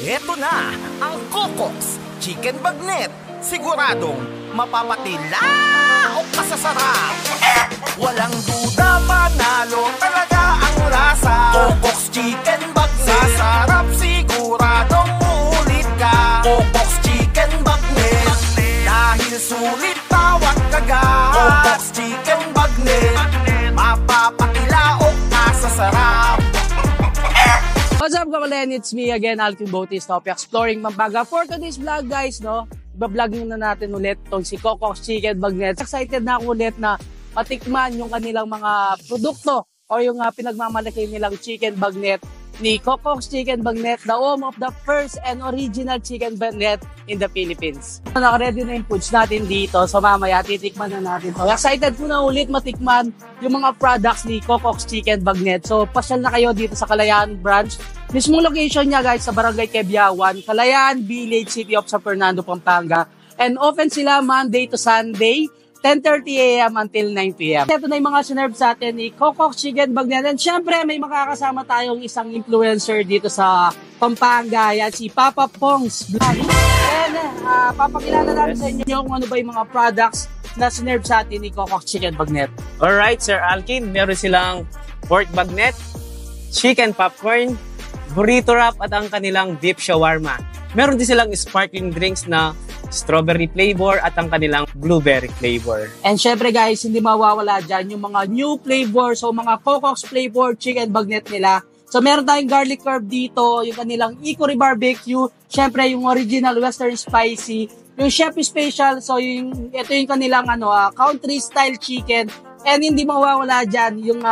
Eto na ang Coco's Chicken Bagnet. Siguradong mapapatila o kasasarap. Walang duda, panalo talaga ang lasa. Coco's Chicken Bagnet, sasarap siguradong uulit ka. Coco's Chicken Bagnet, dahil sulit bawat kagat. Coco's Chicken Bagnet, mapapatila o kasasarap. What's up, Kamalen? It's me again, Alvin Bautista, exploring Pampanga. For today's vlog, guys, no, iba-vlog muna natin ulit itong si Coco's Chicken Bagnet. Excited na ako ulit na matikman yung kanilang mga produkto o yung pinagmamalaki nilang chicken bagnet ni Coco's Chicken Bagnet, the home of the first and original chicken bagnet in the Philippines. Naka-ready na yung foods natin dito, so mamaya titikman na natin. So, excited po na ulit matikman yung mga products ni Coco's Chicken Bagnet. So, pasyal na kayo dito sa Kalayaan Branch. Mismong location niya, guys, sa Barangay Quebiawan, Kalayaan Village, City of San Fernando, Pampanga. And open sila Monday to Sunday, 10:30 a.m. until 9 p.m. Ito na yung mga sinerve sa atin ni Coco's Chicken Bagnet. And syempre, may makakasama tayong isang influencer dito sa Pampanga. Yan, si Papa Pongs Vlog. And papakilala natin sa inyo kung ano ba yung mga products na sinerve sa atin ni Coco's Chicken Bagnet. Alright, Sir Alkin, meron silang pork bagnet, chicken popcorn, burrito wrap at ang kanilang beef shawarma. Meron din silang sparkling drinks na strawberry flavor at ang kanilang blueberry flavor. And syempre guys, hindi mawawala dyan yung mga new flavor, so mga Coco's flavor chicken bagnet nila. So meron tayong garlic herb dito, yung kanilang Hickory barbecue, syempre yung original western spicy, yung chef special, so ito yung kanilang country style chicken. And hindi mawawala dyan yung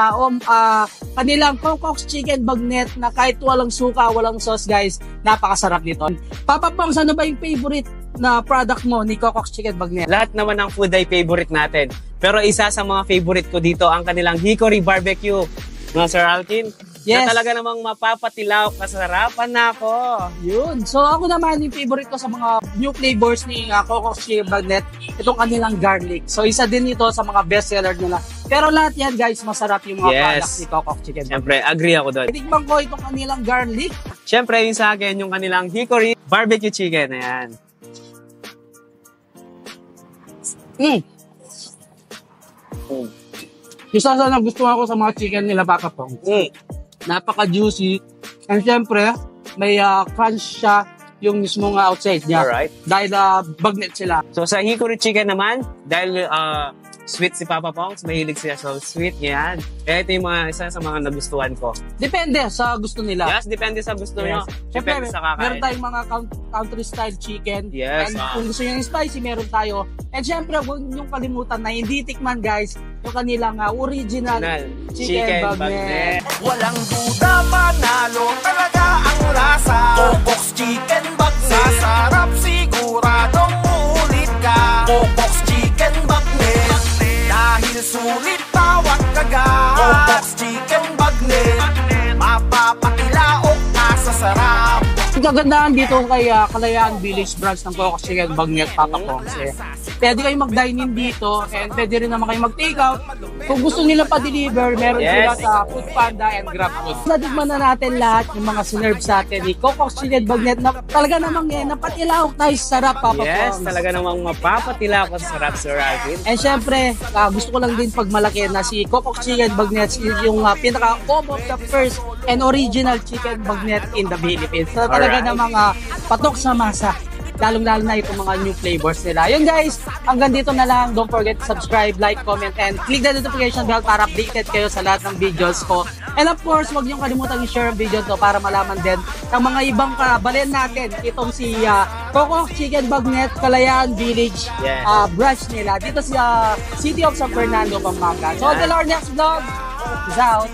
kanilang Coco's Chicken Bagnet na kahit walang suka, walang sauce, guys, napakasarap nito. Papa Pongs, ano ba yung favorite na product mo ni Coco's Chicken Bagnet? Lahat naman ng food ay favorite natin. Pero isa sa mga favorite ko dito ang kanilang Hickory barbecue. Mga Sir Alkin, yes, na talaga namang mapapatilaw, kasarapan na ako. Yun. So ako naman, yung favorite ko sa mga new flavors ni Coco's Chicken Bagnet, itong kanilang garlic. So isa din ito sa mga best seller nila. Pero lahat yan, guys, masarap yung mga products ni Coco's Chicken Bagnet. Siyempre, agree ako doon. Titikman ko itong kanilang garlic. Siyempre, yung sa akin, yung kanilang Hickory barbecue chicken. Ayan. Isa sa nagustuhan ko sa mga chicken nila, Papa Pongs. Napaka-juicy. And syempre, may crunch siya yung mismong outside niya. Alright. Dahil bagnet sila. So sa Hickory chicken naman, dahil sweet si Papa Pongs, mahilig siya sa sweet. Yan. Kaya ito yung isa sa mga nagustuhan ko. Depende sa gusto nila. Yes, depende sa gusto nyo. Siyempre, Depende sa kakain. meron tayong mga country style chicken. Yes. And kung gusto nyo yung spicy, meron tayo. And syempre, huwag nyo kalimutan na hindi tikman, guys, yung kanilang original chicken bagnet. Walang duda, panalo talaga ang lasa. Coco's Chicken Bagnet, sasarap siguradong uulit ka. Coco's Chicken Bagnet, dahil sulit bawat kagat. Coco's Chicken Bagnet, mapapatila o kasasarap. Ang kagandahan dito kay Kalayaan Village Branch ng Coco's Chicken Bagnet, Papa Pongs, pwede kayo mag-dine-in dito and pwede rin naman kayo mag-take-out. Kung gusto nila pa-deliver, meron sila sa Foodpanda and GrabFood. Natikman na natin lahat yung mga sinerve sa atin ni Coco's Chicken Bagnet na talaga namang napatilaw tayo sa sarap, Papa Pongs. Yes, talaga namang mapapatilaw ko sa sarap, Sir Alvin. And syempre, gusto ko lang din pagmalaki na si Coco's Chicken Bagnet yung pinaka-home of the first and original chicken bagnet in the Philippines. So talaga namang patok sa masa. Lalong-lalo na itong mga new flavors nila. Yun guys, hanggang dito na lang. Don't forget to subscribe, like, comment, and click the notification bell para updated kayo sa lahat ng videos ko. And of course, huwag niyong kalimutan i-share ang video to para malaman din ng mga ibang kabalin natin. Itong si Coco's Chicken Bagnet, Kalayaan Village branch nila dito sa City of San Fernando, Pampanga. So until our next vlog, peace out!